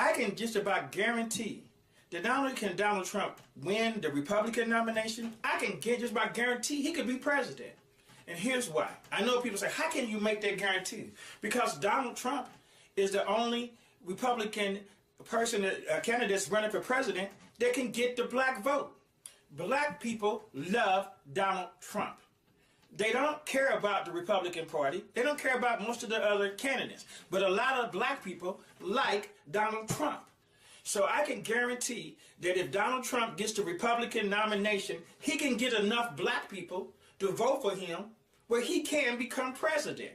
I can just about guarantee that not only can Donald Trump win the Republican nomination, I can just about guarantee he could be president. And here's why. I know people say, how can you make that guarantee? Because Donald Trump is the only Republican candidate running for president that can get the black vote. Black people love Donald Trump. They don't care about the Republican Party. They don't care about most of the other candidates. But a lot of black people like Donald Trump. So I can guarantee that if Donald Trump gets the Republican nomination, he can get enough black people to vote for him where he can become president.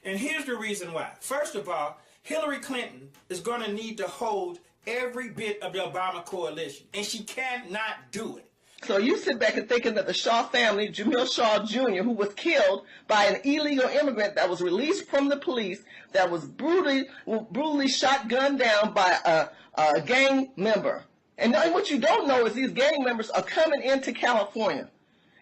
And here's the reason why. First of all, Hillary Clinton is going to need to hold every bit of the Obama coalition, and she cannot do it. So you sit back and thinking that the Shaw family, Jamil Shaw Jr., who was killed by an illegal immigrant that was released from the police, that was brutally shot, gunned down by a gang member. And what you don't know is these gang members are coming into California,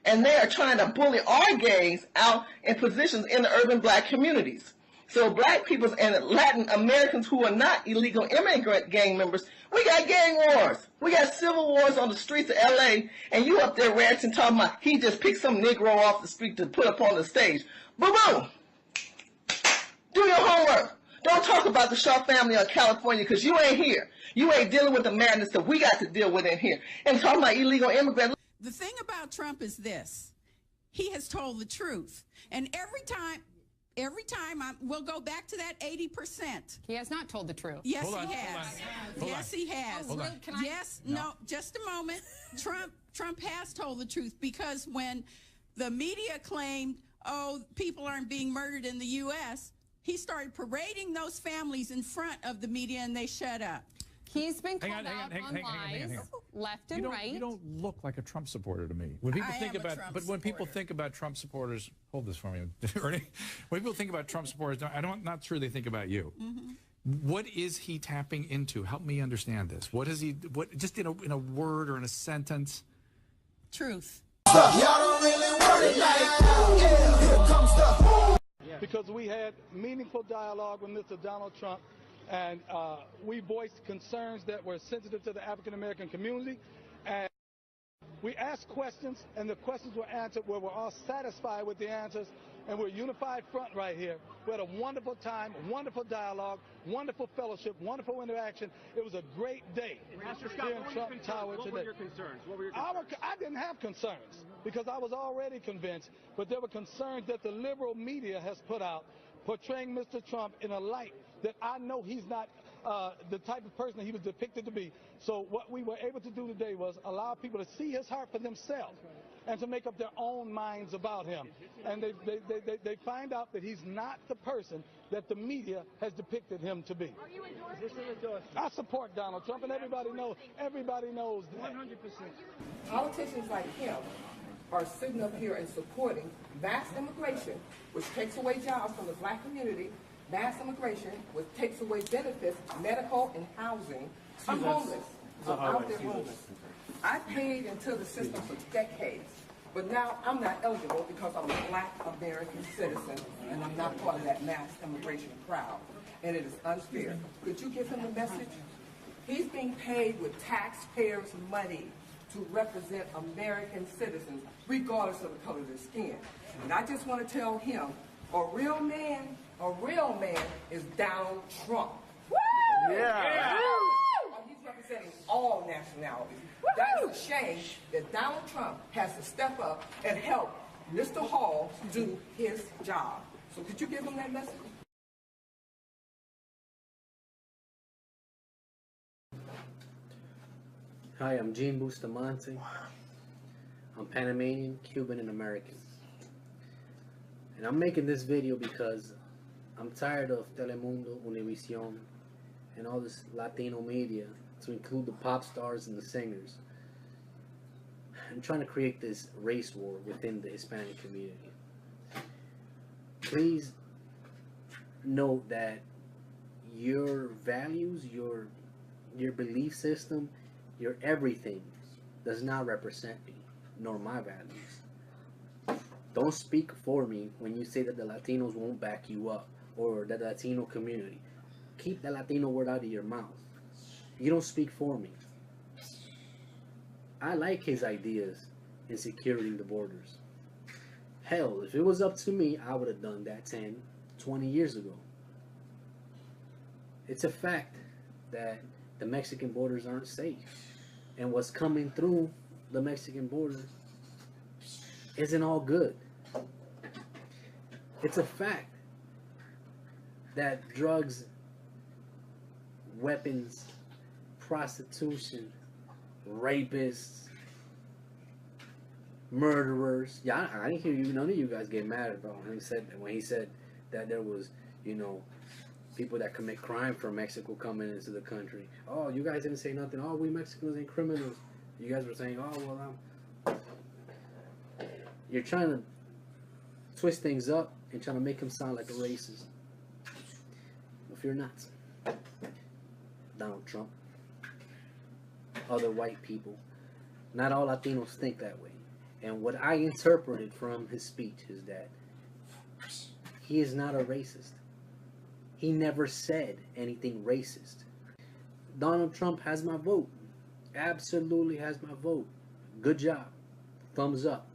and they are trying to bully our gangs out in positions in the urban black communities. So black people and Latin Americans who are not illegal immigrant gang members, we got gang wars. We got civil wars on the streets of L.A., and you up there ranting talking about he just picked some Negro off the street to put up on the stage. Boo-boo! Do your homework. Don't talk about the Shaw family of California because you ain't here. You ain't dealing with the madness that we got to deal with in here. And talking about illegal immigrants. The thing about Trump is this. He has told the truth. And every time we'll go back to that 80%. He has not told the truth. Yes, he has. Yes, he has. Yes, no, just a moment. Trump has told the truth, because when the media claimed, oh, people aren't being murdered in the U.S., he started parading those families in front of the media, and they shut up. He's been called out on lies left and right. You don't look like a Trump supporter to me. When people think about Trump supporters, hold this for me, Ernie. When people think about Trump supporters, I'm not sure they think about you. Mm-hmm. What is he tapping into? Help me understand this. What is he? What just in a word or in a sentence? Truth. Y'all don't really worry like here comes the. Because we had meaningful dialogue with Mr. Donald Trump. And we voiced concerns that were sensitive to the African-American community. And we asked questions, and the questions were answered where we're all satisfied with the answers, and we're a unified front right here. We had a wonderful time, wonderful dialogue, wonderful fellowship, wonderful interaction. It was a great day here in Trump Tower today. What were your concerns? I didn't have concerns because I was already convinced, but there were concerns that the liberal media has put out portraying Mr. Trump in a light that I know he's not the type of person that he was depicted to be. So what we were able to do today was allow people to see his heart for themselves and to make up their own minds about him. And they find out that he's not the person that the media has depicted him to be. Are you endorsing? I support Donald Trump, and everybody knows that. 100%. Politicians like him are sitting up here and supporting mass immigration, which takes away jobs from the black community, mass immigration, which takes away benefits, medical and housing. I'm homeless. I'm out there homeless. I paid into the system for decades, but now I'm not eligible because I'm a black American citizen and I'm not part of that mass immigration crowd. And it is unfair. Could you give him a message? He's being paid with taxpayers' money to represent American citizens, regardless of the color of their skin. And I just want to tell him, a real man is Donald Trump. Woo! Yeah. He's representing all nationalities. That's a shame that Donald Trump has to step up and help Mr. Hall do his job. So could you give him that message? Hi, I'm Gene Bustamante. I'm Panamanian, Cuban, and American. And I'm making this video because I'm tired of Telemundo, Univision, and all this Latino media, to include the pop stars and the singers. I'm trying to create this race war within the Hispanic community. Please note that your values, your belief system, your everything does not represent me, nor my values. Don't speak for me when you say that the Latinos won't back you up, or the Latino community. Keep the Latino word out of your mouth. You don't speak for me. I like his ideas in securing the borders. Hell, if it was up to me, I would have done that 10, 20 years ago. It's a fact that the Mexican borders aren't safe. And what's coming through the Mexican border isn't all good. It's a fact that drugs, weapons, prostitution, rapists, murderers. Yeah, I didn't hear you. None of you guys get mad about when he said that there was, you know, people that commit crime from Mexico coming into the country. Oh, you guys didn't say nothing. Oh, we Mexicans ain't criminals. You guys were saying, oh, well, you're trying to twist things up and trying to make him sound like a racist. If you're not, Donald Trump, other white people, not all Latinos think that way. And what I interpreted from his speech is that he is not a racist. He never said anything racist. Donald Trump has my vote. Absolutely has my vote. Good job. Thumbs up.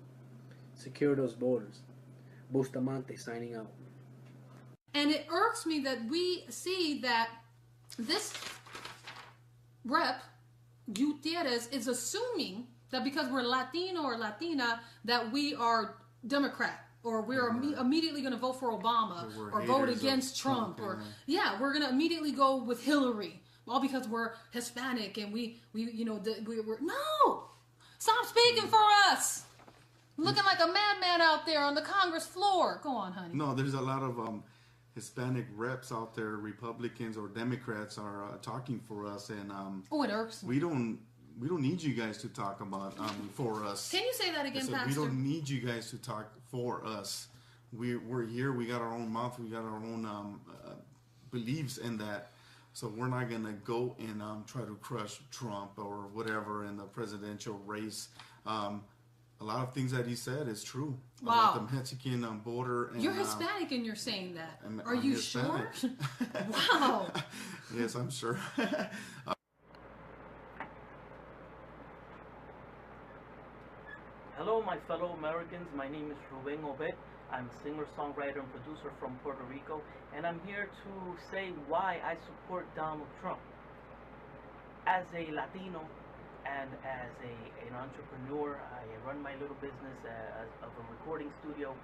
Secure those borders. Bustamante signing out. And it irks me that we see that this rep, Gutierrez, is assuming that because we're Latino or Latina that we are Democrat. Or we're immediately going to vote for Obama, or vote against Trump, or we're going to immediately go with Hillary, all because we're Hispanic and we're no, stop speaking for us. Looking like a madman out there on the Congress floor. Go on, honey. No, there's a lot of Hispanic reps out there, Republicans or Democrats are talking for us, and it irks me. We don't need you guys to talk about for us. Can you say that again, Pastor? We don't need you guys to talk for us. We're here. We got our own mouth. We got our own beliefs in that. So we're not gonna go and try to crush Trump or whatever in the presidential race. A lot of things that he said is true. Wow. About the Mexican border. And, you're Hispanic and you're saying that. Are I'm you Hispanic. sure? Wow. Yes, I'm sure. Hello, my fellow Americans. My name is Ruben Obed. I'm a singer, songwriter, and producer from Puerto Rico, and I'm here to say why I support Donald Trump. As a Latino and as an entrepreneur, I run my little business of a recording studio,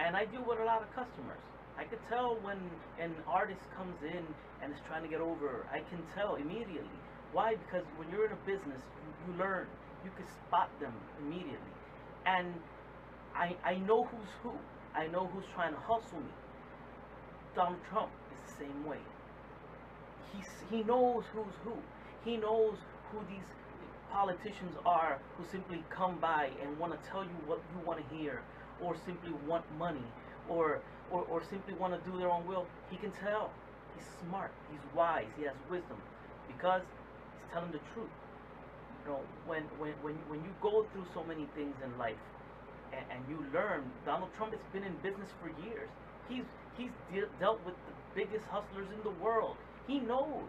and I deal with a lot of customers. I could tell when an artist comes in and is trying to get over. I can tell immediately. Why? Because when you're in a business, you learn. You can spot them immediately. And I know who's who. I know who's trying to hustle me. Donald Trump is the same way. He knows who's who. He knows who these politicians are who simply come by and want to tell you what you want to hear, or simply want money, or simply want to do their own will. He can tell. He's smart. He's wise. He has wisdom because he's telling the truth. You know, when you go through so many things in life and you learn, Donald Trump has been in business for years. He's dealt with the biggest hustlers in the world. He knows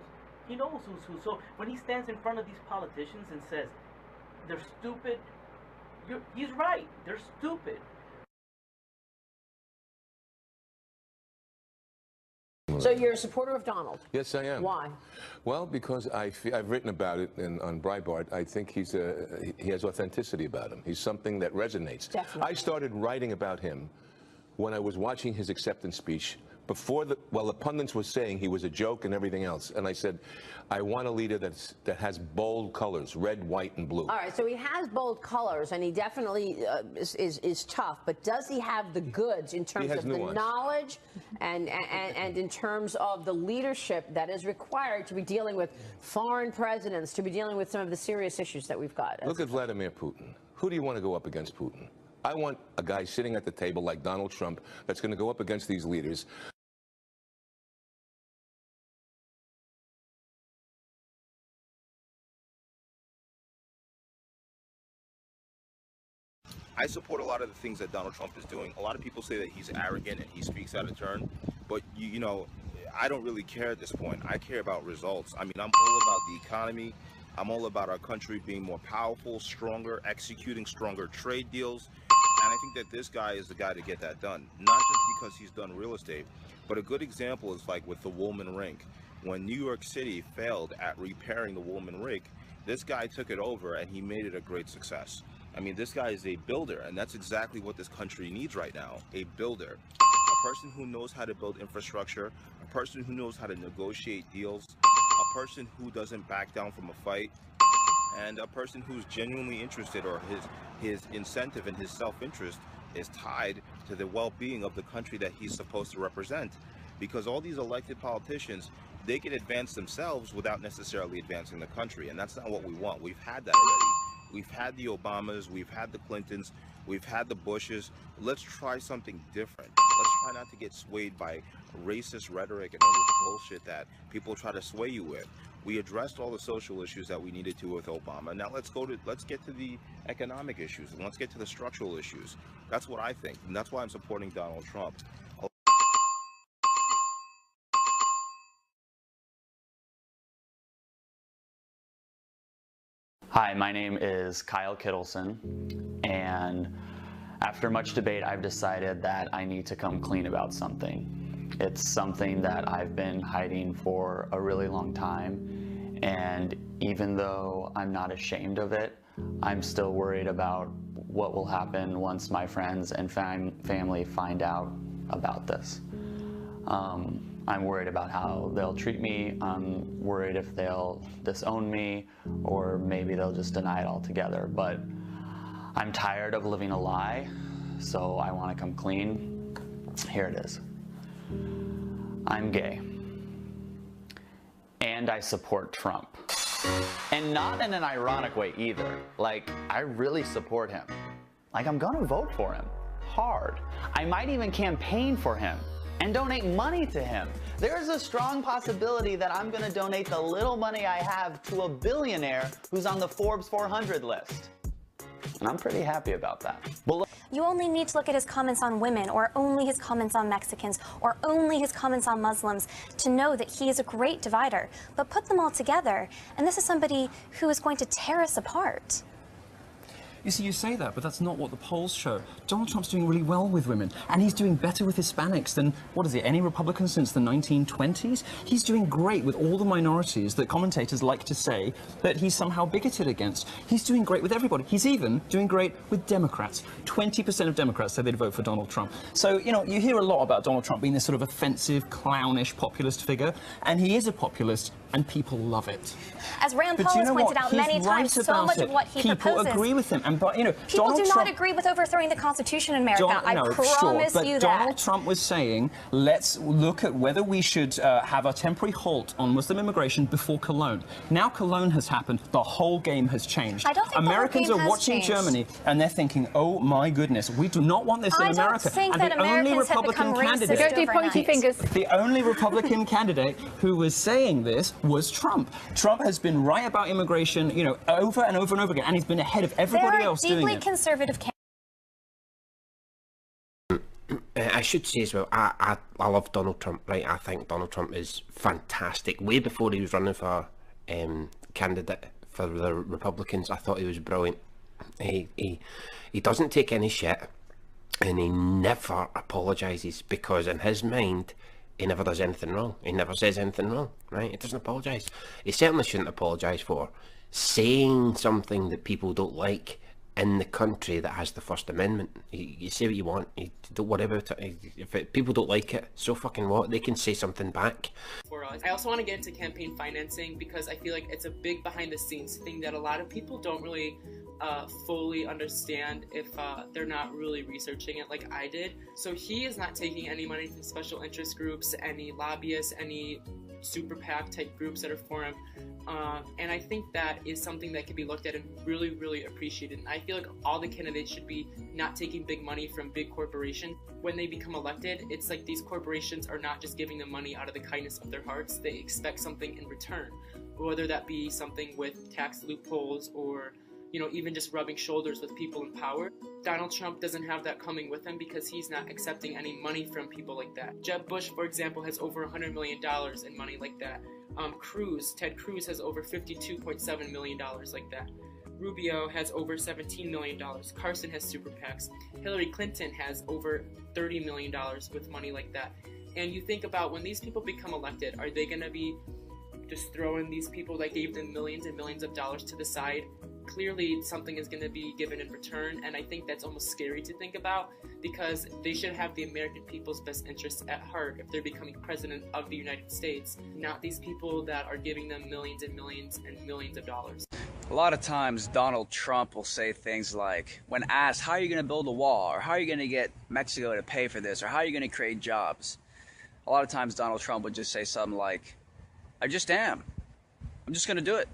who's who. So when he stands in front of these politicians and says they're stupid, he's right. They're stupid. So you're a supporter of Donald? Yes, I am. Why? Well, because I've written about it on Breitbart. I think he has authenticity about him. He's something that resonates. Definitely. I started writing about him when I was watching his acceptance speech. The pundits were saying he was a joke and everything else, and I said, I want a leader that has bold colors, red, white, and blue. All right, so he has bold colors, and he definitely is tough. But does he have the goods in terms of nuance. the knowledge and in terms of the leadership that is required to be dealing with foreign presidents, to be dealing with some of the serious issues that we've got? Look at Vladimir Putin. Who do you want to go up against Putin? I want a guy sitting at the table like Donald Trump that's going to go up against these leaders. I support a lot of the things that Donald Trump is doing. A lot of people say that he's arrogant and he speaks out of turn, but you know, I don't really care at this point. I care about results. I mean, I'm all about the economy. I'm all about our country being more powerful, stronger, executing stronger trade deals. And I think that this guy is the guy to get that done. Not just because he's done real estate, but a good example is like with the Woolman Rink. When New York City failed at repairing the Woolman Rink, this guy took it over and he made it a great success. I mean, this guy is a builder, and that's exactly what this country needs right now, a builder. A person who knows how to build infrastructure, a person who knows how to negotiate deals, a person who doesn't back down from a fight, and a person who's genuinely interested, or his incentive and his self-interest is tied to the well-being of the country that he's supposed to represent. Because all these elected politicians, they can advance themselves without necessarily advancing the country, and that's not what we want. We've had that already. We've had the Obamas, we've had the Clintons, we've had the Bushes. Let's try something different. Let's try not to get swayed by racist rhetoric and all this bullshit that people try to sway you with. We addressed all the social issues that we needed to with Obama. Now let's get to the economic issues, and let's get to the structural issues. That's what I think, and that's why I'm supporting Donald Trump. Hi, my name is Kyle Kittleson, and after much debate, I've decided that I need to come clean about something. It's something that I've been hiding for a really long time, and even though I'm not ashamed of it, I'm still worried about what will happen once my friends and family find out about this. I'm worried about how they'll treat me. I'm worried if they'll disown me, or maybe they'll just deny it altogether. But I'm tired of living a lie, so I want to come clean. Here it is. I'm gay. And I support Trump. And not in an ironic way either. Like, I really support him. Like, I'm gonna vote for him. Hard. I might even campaign for him and donate money to him. There's a strong possibility that I'm gonna donate the little money I have to a billionaire who's on the Forbes 400 list. And I'm pretty happy about that. But you only need to look at his comments on women, or only his comments on Mexicans, or only his comments on Muslims to know that he is a great divider. But put them all together, and this is somebody who is going to tear us apart. You see, you say that, but that's not what the polls show. Donald Trump's doing really well with women, and he's doing better with Hispanics than, what is it, any Republican since the 1920s? He's doing great with all the minorities that commentators like to say that he's somehow bigoted against. He's doing great with everybody. He's even doing great with Democrats. 20% of Democrats say they'd vote for Donald Trump. So, you know, you hear a lot about Donald Trump being this sort of offensive, clownish populist figure, and he is a populist, and people love it. As Rand Paul has pointed out many times, so much of what he proposes... People agree with him. And, but, you know, people Donald do Trump, not agree with overthrowing the Constitution in America. I promise you that. Donald Trump was saying, let's look at whether we should have a temporary halt on Muslim immigration before Cologne. Now Cologne has happened, the whole game has changed. I don't think Americans the whole game are watching has changed. Germany, and they're thinking, oh my goodness, we do not want this in America. I don't think and that the only Americans have Republican become candidate, racist overnight. The only Republican candidate who was saying this was Trump. Trump has been right about immigration, you know, over and over and over again, and he's been ahead of everybody else doing it. There are deeply conservative I should say as well, I love Donald Trump, right? I think Donald Trump is fantastic. Way before he was running for candidate for the Republicans, I thought he was brilliant. He doesn't take any shit, and he never apologises, because in his mind, he never does anything wrong. He never says anything wrong, right? He doesn't apologise. He certainly shouldn't apologise for saying something that people don't like in the country that has the First Amendment. You say what you want, you don't worry about it. If people don't like it, so fucking what? They can say something back. For us, I also want to get into campaign financing, because I feel like it's a big behind the scenes thing that a lot of people don't really fully understand if they're not really researching it like I did. So he is not taking any money from special interest groups, any lobbyists, any super PAC type groups that are for him. And I think that is something that can be looked at and really, really appreciated. And I feel like all the candidates should be not taking big money from big corporations. When they become elected, it's like these corporations are not just giving them money out of the kindness of their hearts. They expect something in return, whether that be something with tax loopholes or even just rubbing shoulders with people in power. Donald Trump doesn't have that coming with him because he's not accepting any money from people like that. Jeb Bush, for example, has over $100 million in money like that. Ted Cruz has over $52.7 million like that. Rubio has over $17 million. Carson has super PACs. Hillary Clinton has over $30 million with money like that. And you think about when these people become elected, are they going to be just throwing these people that gave them millions and millions of dollars to the side? Clearly, something is going to be given in return, and I think that's almost scary to think about because they should have the American people's best interests at heart if they're becoming president of the United States, not these people that are giving them millions and millions and millions of dollars. A lot of times Donald Trump will say things like, when asked, how are you going to build a wall, or how are you going to get Mexico to pay for this, or how are you going to create jobs? A lot of times Donald Trump would just say something like, I just am. I'm just going to do it.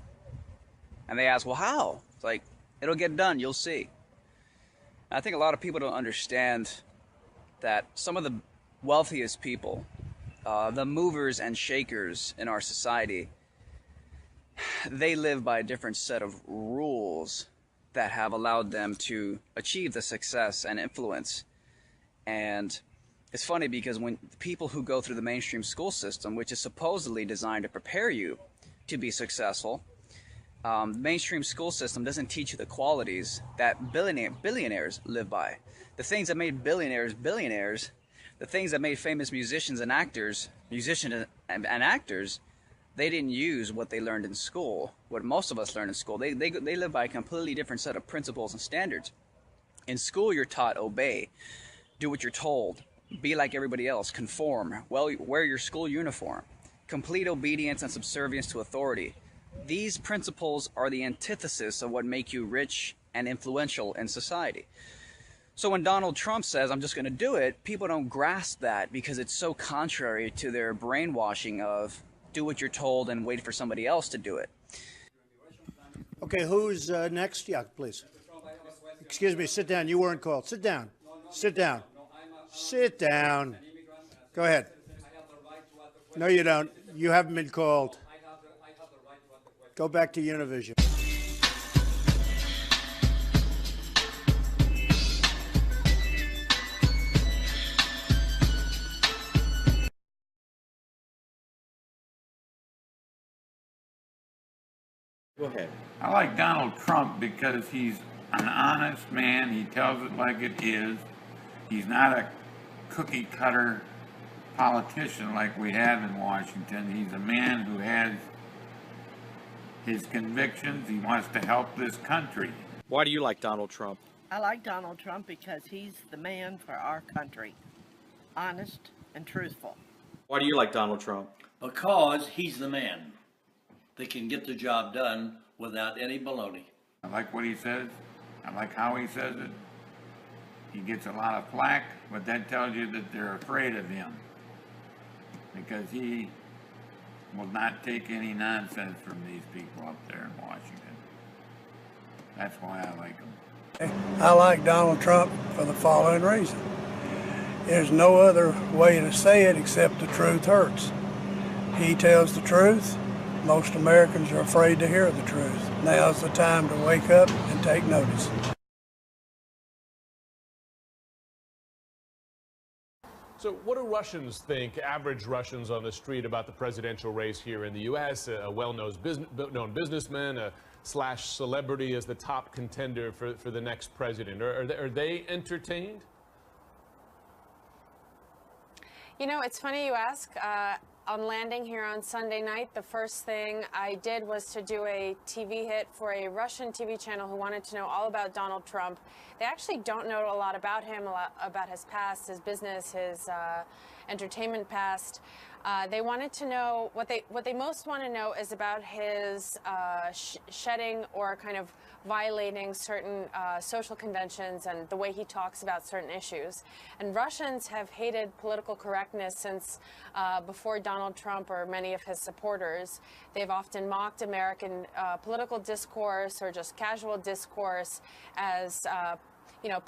And they ask, well, how? It's like, it'll get done, you'll see. And I think a lot of people don't understand that some of the wealthiest people, the movers and shakers in our society, they live by a different set of rules that have allowed them to achieve the success and influence. And it's funny because when people who go through the mainstream school system, which is supposedly designed to prepare you to be successful, the mainstream school system doesn't teach you the qualities that billionaires live by. The things that made billionaires billionaires, the things that made famous musicians and actors, they didn't use what they learned in school, what most of us learn in school. They live by a completely different set of principles and standards. In school, you're taught obey, do what you're told, be like everybody else, conform, wear your school uniform, complete obedience and subservience to authority. These principles are the antithesis of what make you rich and influential in society. So when Donald Trump says, I'm just going to do it, people don't grasp that because it's so contrary to their brainwashing of do what you're told and wait for somebody else to do it. Okay, who's next? Yeah, please. Excuse me, sit down. You weren't called. Sit down. Sit down. Sit down. Go ahead. No, you don't. You haven't been called. Go back to Univision. Go ahead. I like Donald Trump because he's an honest man. He tells it like it is. He's not a cookie cutter politician like we have in Washington. He's a man who has his convictions. He wants to help this country. Why do you like Donald Trump? I like Donald Trump because he's the man for our country. Honest and truthful. Why do you like Donald Trump? Because he's the man that can get the job done without any baloney. I like what he says. I like how he says it. He gets a lot of flack, but that tells you that they're afraid of him because he will not take any nonsense from these people up there in Washington. That's why I like him. I like Donald Trump for the following reason. There's no other way to say it except the truth hurts. He tells the truth. Most Americans are afraid to hear the truth. Now's the time to wake up and take notice. So what do Russians think, average Russians on the street, about the presidential race here in the U.S.? A well-known businessman, a /celebrity as the top contender for the next president. Are they entertained? You know, it's funny you ask. On landing here on Sunday night, the first thing I did was to do a TV hit for a Russian TV channel who wanted to know all about Donald Trump. They actually don't know a lot about him, a lot about his past, his business, his entertainment past. They wanted to know, what they most want to know is about his shedding or kind of violating certain social conventions and the way he talks about certain issues. And Russians have hated political correctness since before Donald Trump or many of his supporters. They've often mocked American political discourse or just casual discourse as you know,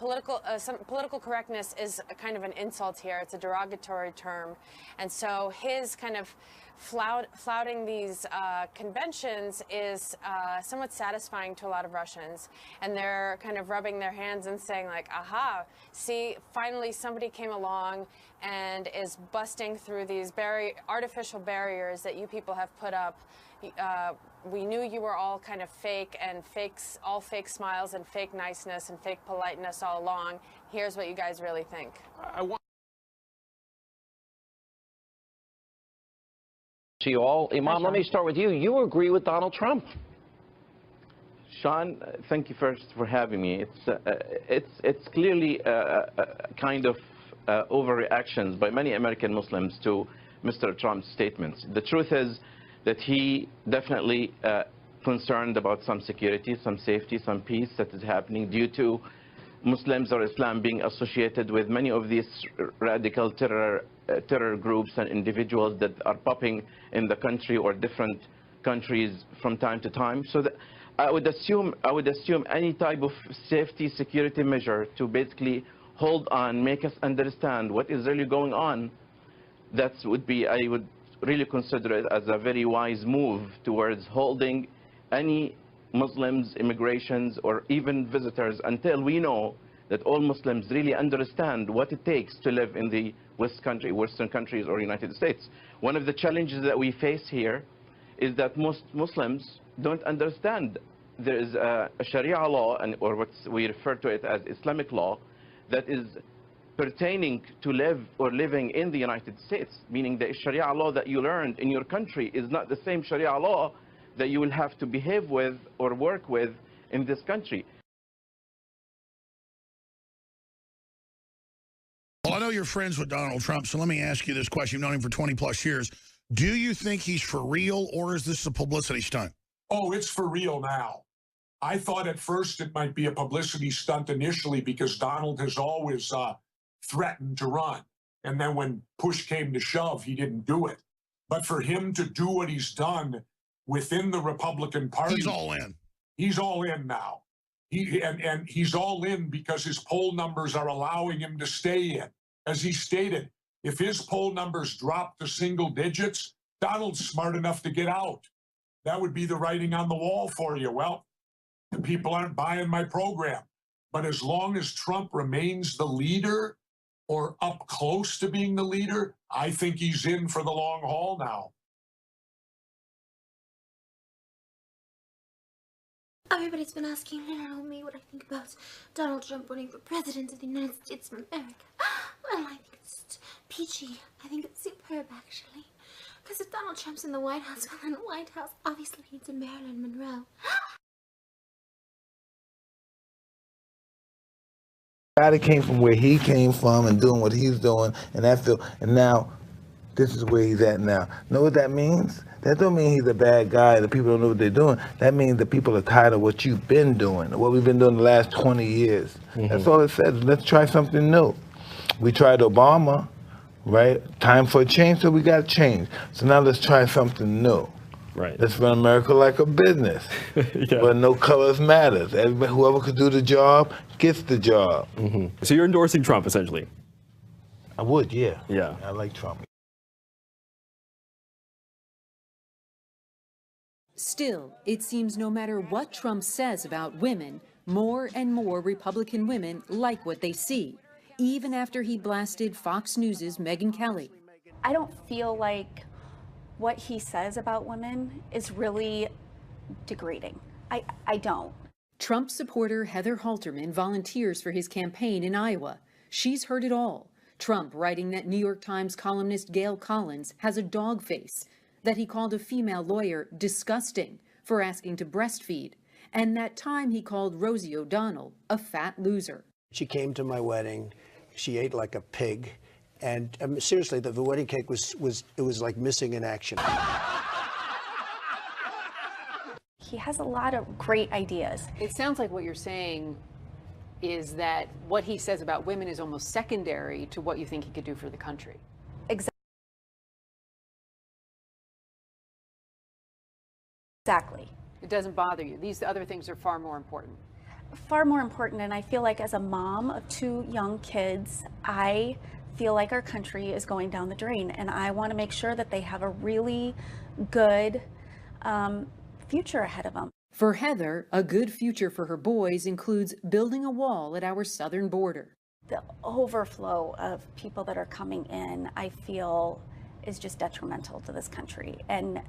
some political correctness is a kind of an insult here. It's a derogatory term. And so his kind of flouting these conventions is somewhat satisfying to a lot of Russians. And they're kind of rubbing their hands and saying like, aha, see, finally somebody came along and is busting through these artificial barriers that you people have put up. We knew you were all kind of fake and all fake smiles and fake niceness and fake politeness all along. Here's what you guys really think. To you all. Imam, let me start with you. You agree with Donald Trump. Sean, thank you first for having me. It's clearly a kind of overreactions by many American Muslims to Mr. Trump's statements. The truth is that he definitely concerned about some security, some safety, some peace that is happening due to Muslims or Islam being associated with many of these radical terror groups and individuals that are popping in the country or different countries from time to time. So that I would assume any type of safety security measure to basically hold on, make us understand what is really going on. That would be, I would really consider it as a very wise move towards holding any Muslims, immigrations, or even visitors until we know that all Muslims really understand what it takes to live in the Western countries or United States. One of the challenges that we face here is that most Muslims don't understand there is a Sharia law, or what we refer to it as Islamic law, that is pertaining to living in the United States, meaning the Sharia law that you learned in your country is not the same Sharia law that you will have to behave with or work with in this country. Well, I know you're friends with Donald Trump, so let me ask you this question. You've known him for 20 plus years. Do you think he's for real, or is this a publicity stunt? Oh, it's for real now. I thought at first it might be a publicity stunt initially because Donald has always threatened to run. And then when push came to shove, he didn't do it. But for him to do what he's done within the Republican Party... He's all in. He's all in now. And he's all in because his poll numbers are allowing him to stay in. As he stated, if his poll numbers drop to single digits, Donald's smart enough to get out. That would be the writing on the wall for you. Well, the people aren't buying my program. But as long as Trump remains the leader or up close to being the leader, I think he's in for the long haul now. Everybody's been asking me what I think about Donald Trump running for president of the United States of America. Well, I think it's peachy. I think it's superb, actually. Because if Donald Trump's in the White House, well, in the White House, obviously he's in Marilyn Monroe. Guy that came from where he came from and doing what he's doing, and now this is where he's at now. Know what that means? That don't mean he's a bad guy, the people don't know what they're doing. That means the people are tired of what you've been doing, what we've been doing the last 20 years. That's all it says. Let's try something new. We tried Obama, right? Time for a change, so we got to change. So now let's try something new. Right. Let's run America like a business, where no colors matters. Everybody, whoever could do the job gets the job. So you're endorsing Trump, essentially? I would, yeah. Yeah. I like Trump. Still, it seems no matter what Trump says about women, more and more Republican women like what they see, even after he blasted Fox News' Megyn Kelly. I don't feel like what he says about women is really degrading. I don't. Trump supporter Heather Halterman volunteers for his campaign in Iowa. She's heard it all. Trump writing that New York Times columnist Gail Collins has a dog face, that he called a female lawyer disgusting for asking to breastfeed, and that time he called Rosie O'Donnell a fat loser. She came to my wedding. She ate like a pig. And seriously, the wedding cake was like missing in action. He has a lot of great ideas. It sounds like what you're saying is that what he says about women is almost secondary to what you think he could do for the country. Exactly. It doesn't bother you. These other things are far more important. far more important, and I feel like as a mom of 2 young kids, I feel like our country is going down the drain, and I want to make sure that they have a really good future ahead of them. For Heather, a good future for her boys includes building a wall at our southern border. The overflow of people that are coming in, I feel, is just detrimental to this country, and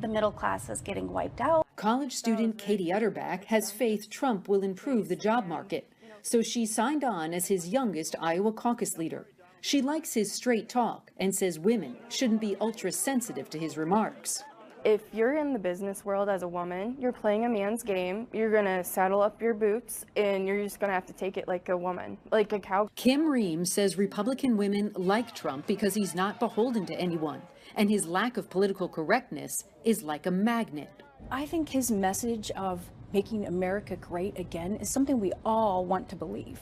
the middle class is getting wiped out. College student Katie Utterback has faith Trump will improve the job market, so she signed on as his youngest Iowa caucus leader. She likes his straight talk and says women shouldn't be ultra-sensitive to his remarks. If you're in the business world as a woman, you're playing a man's game, you're gonna saddle up your boots, and you're just gonna have to take it like a woman, like a cow. Kim Ream says Republican women like Trump because he's not beholden to anyone, and his lack of political correctness is like a magnet. I think his message of making America great again is something we all want to believe.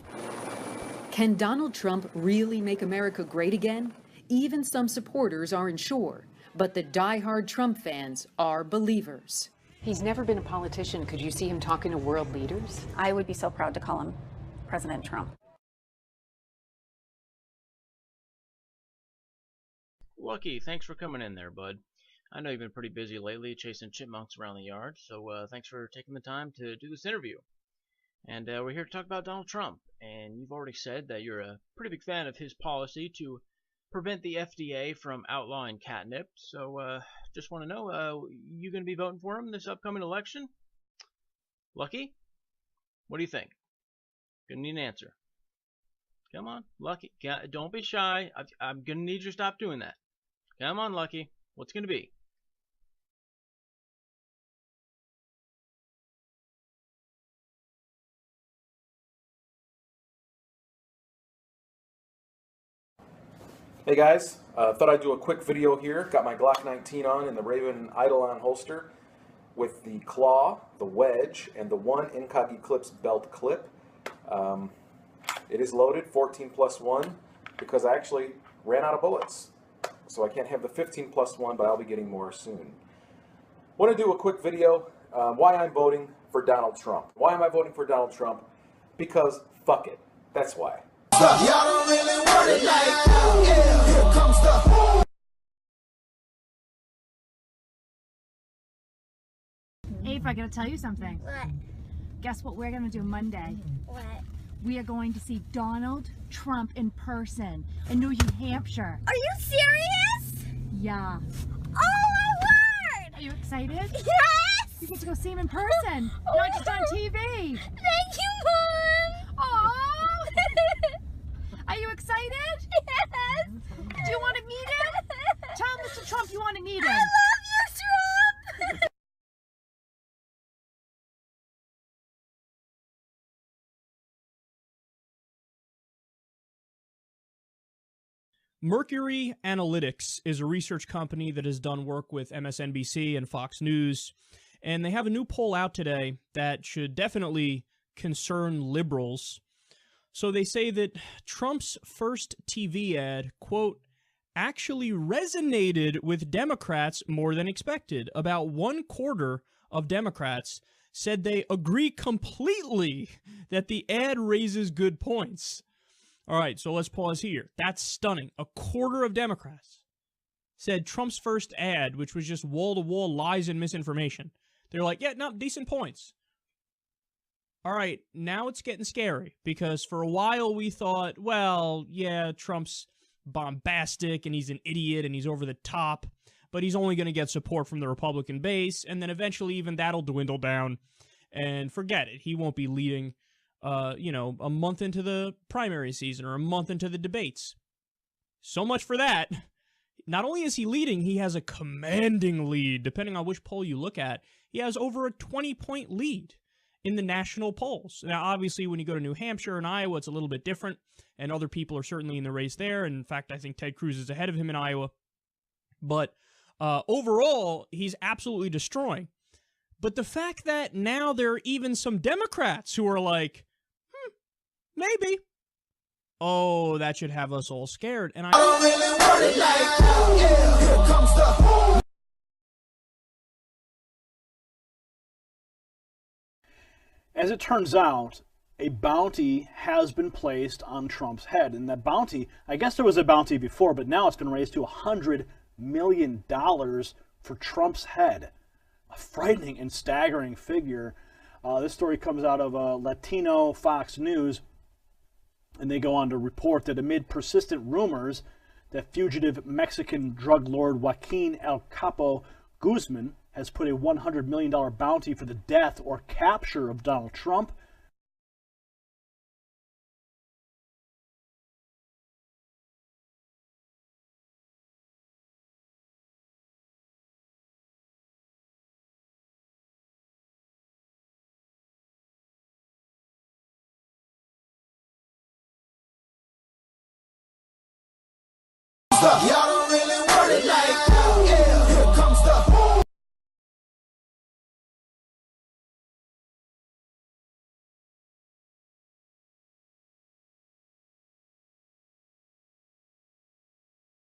Can Donald Trump really make America great again? Even some supporters aren't sure. But the die-hard Trump fans are believers. He's never been a politician. Could you see him talking to world leaders? I would be so proud to call him President Trump. Lucky, thanks for coming in there, bud. I know you've been pretty busy lately chasing chipmunks around the yard, so thanks for taking the time to do this interview. And we're here to talk about Donald Trump, and you've already said that you're a pretty big fan of his policy to prevent the FDA from outlawing catnip. So just want to know, you going to be voting for him this upcoming election? Lucky? What do you think? Gonna need an answer. Come on, Lucky. Don't be shy. I'm gonna need you to stop doing that. Come on, Lucky. What's gonna be? Hey guys, thought I'd do a quick video here. Got my Glock 19 on in the Raven Eidolon holster with the claw, the wedge, and the one Incog Eclipse belt clip. It is loaded, 14+1, because I actually ran out of bullets. So I can't have the 15+1, but I'll be getting more soon. Want to do a quick video why I'm voting for Donald Trump. Why am I voting for Donald Trump? Because fuck it. That's why. Y'all don't really want it like that. Yeah, here comes the... Abe, I gotta tell you something. What? Guess what we're gonna do Monday? What? We are going to see Donald Trump in person in New Hampshire. Are you serious? Yeah. Oh my word! Are you excited? Yes! You get to go see him in person, not just on TV. Thank you, Mom! Aww! Are you excited? Yes! Do you want to meet him? Tell Mr. Trump you want to meet him. I love you, Trump! Mercury Analytics is a research company that has done work with MSNBC and Fox News, and they have a new poll out today that should definitely concern liberals. So they say that Trump's first TV ad, quote, actually resonated with Democrats more than expected. About 1/4 of Democrats said they agree completely that the ad raises good points. All right, so let's pause here. That's stunning. 1/4 of Democrats said Trump's first ad, which was just wall-to-wall lies and misinformation. They're like, yeah, no, decent points. All right, now it's getting scary, because for a while we thought, well, yeah, Trump's bombastic and he's an idiot and he's over the top, but he's only going to get support from the Republican base, and then eventually even that'll dwindle down, and forget it. He won't be leading, you know, a month into the primary season or a month into the debates. So much for that. Not only is he leading, he has a commanding lead. Depending on which poll you look at, he has over a 20-point lead in the national polls. Now, obviously, when you go to New Hampshire and Iowa, it's a little bit different, and other people are certainly in the race there. And in fact, I think Ted Cruz is ahead of him in Iowa. But overall, he's absolutely destroying. But the fact that now there are even some Democrats who are like, maybe. Oh, that should have us all scared. And I don't really want it like that. Yeah, here comes the... As it turns out, a bounty has been placed on Trump's head. And that bounty, I guess there was a bounty before, but now it's been raised to $100 million for Trump's head. A frightening and staggering figure. This story comes out of Latino Fox News, and they go on to report that amid persistent rumors that fugitive Mexican drug lord Joaquin El Capo Guzman has put a $100 million bounty for the death or capture of Donald Trump,